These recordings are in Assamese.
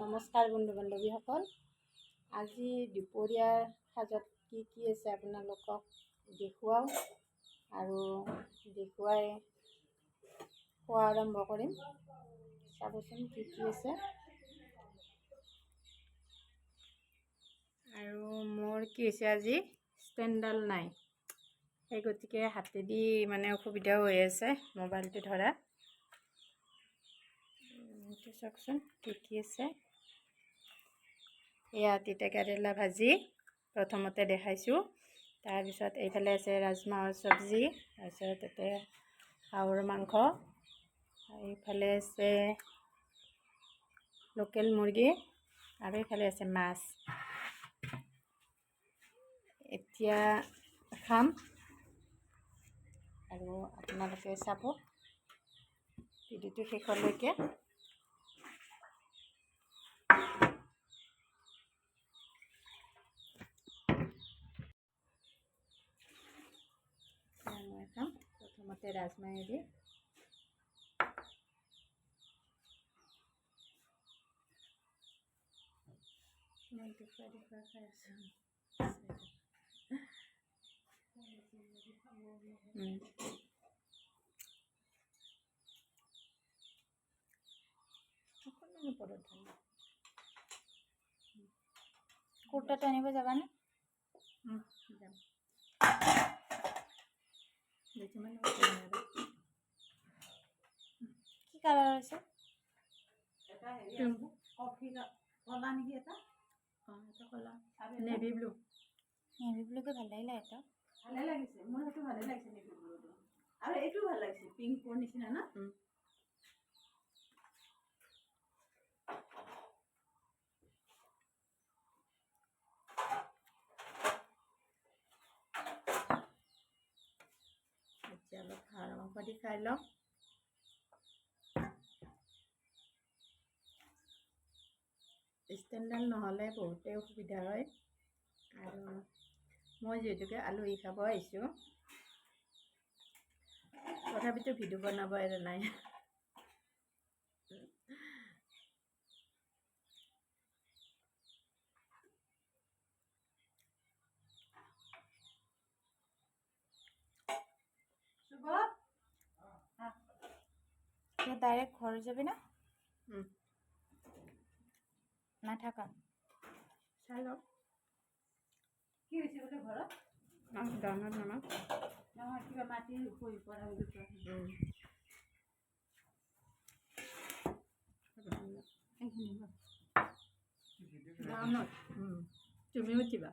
নমস্কাৰ বন্ধু বান্ধৱীসকল। আজি দুপৰীয়াৰ সাজত কি আছে আপোনালোকক দেখুৱাওঁ আৰু দেখুৱাই খোৱা আৰম্ভ কৰিম। চাবচোন কি আছে। আৰু মোৰ কি হৈছে, আজি ষ্টেণ্ডডাল নাই, সেই গতিকে হাতেদি অসুবিধাও হৈ আছে মোবাইলটো ধৰা। চাওকচোন কি আছে। এয়া তিতা কেৰেলা ভাজি প্ৰথমতে দেখাইছোঁ। তাৰপিছত এইফালে আছে ৰাজমাহৰ চব্জি, তাৰপিছত তাতে হাঁহৰ মাংস, এইফালে আছে লোকেল মুৰ্গী আৰু এইফালে আছে মাছ। এতিয়া খাম আৰু আপোনালোকে চাব ভিডিঅ'টো শেষলৈকে। মই খাম প্ৰথমতে ৰাজমাহেদি। মই দেখুৱাই খাই আছোঁ। কুৰ্তাটো আনিব যাবানে? যাম। কি কালাৰ আছে? কলা নেকি এটা? এটা কলা, নেভি ব্লু। নেভি ব্লুকে ভাল লাগিলে। এটা ভালে লাগিছে, মোৰ সেইটো ভালে লাগিছে নেভি ব্লুটো। আৰু এইটো ভাল লাগিছে, পিংকৰ নিচিনা না? এতিয়া অলপ হাঁহৰ মাংস দি খাই লওঁ। ষ্টেণ্ডডাল নহ'লে বহুতেই অসুবিধা হয়, আৰু মই যিহেতুকে আলহী খাব আহিছোঁ, তথাপিতো ভিডিঅ' বনাব এৰা নাই। ডাইৰেক্ট ঘৰ যাবি না? নাথাকা চাই লওক কি হৈছে বোলে ঘৰত। ডাঙৰ নহয়, কিবা মাটি পৰি পৰা হৈ গৈছে। তুমি উঠিবা।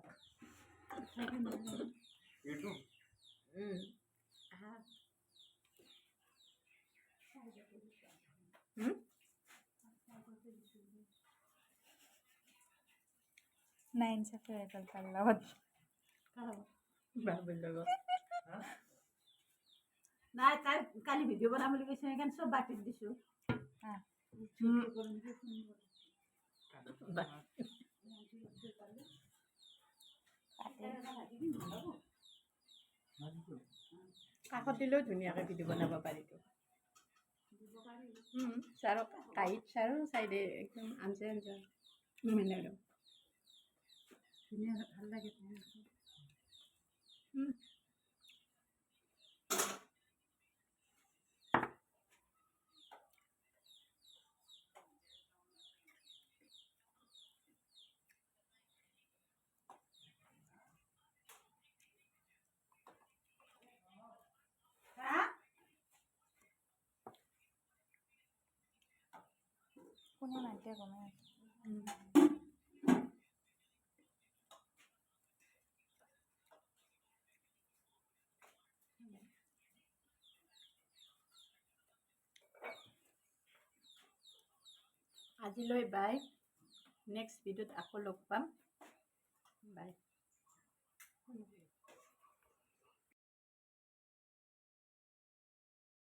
নাইন চাফে গ'ল তাৰ লগত বাবুৰ লগত। নাই, তাই কালি ভিডিঅ' বনাম বুলি কৈছে, সেইকাৰণে চব বাতিত দিছোঁ। কাষত দিলেও ধুনীয়াকৈ ভিডিঅ' বনাব পাৰিতো। চাৰ কাঁহীত চাৰো চাইডে একদম আঞ্জা মানে আৰু ধুনীয়া, ভাল লাগে। কোনে মাতে গমে আজিলৈ বাই। নেক্সট ভিডিঅ'ত আকৌ লগ পাম। বাই।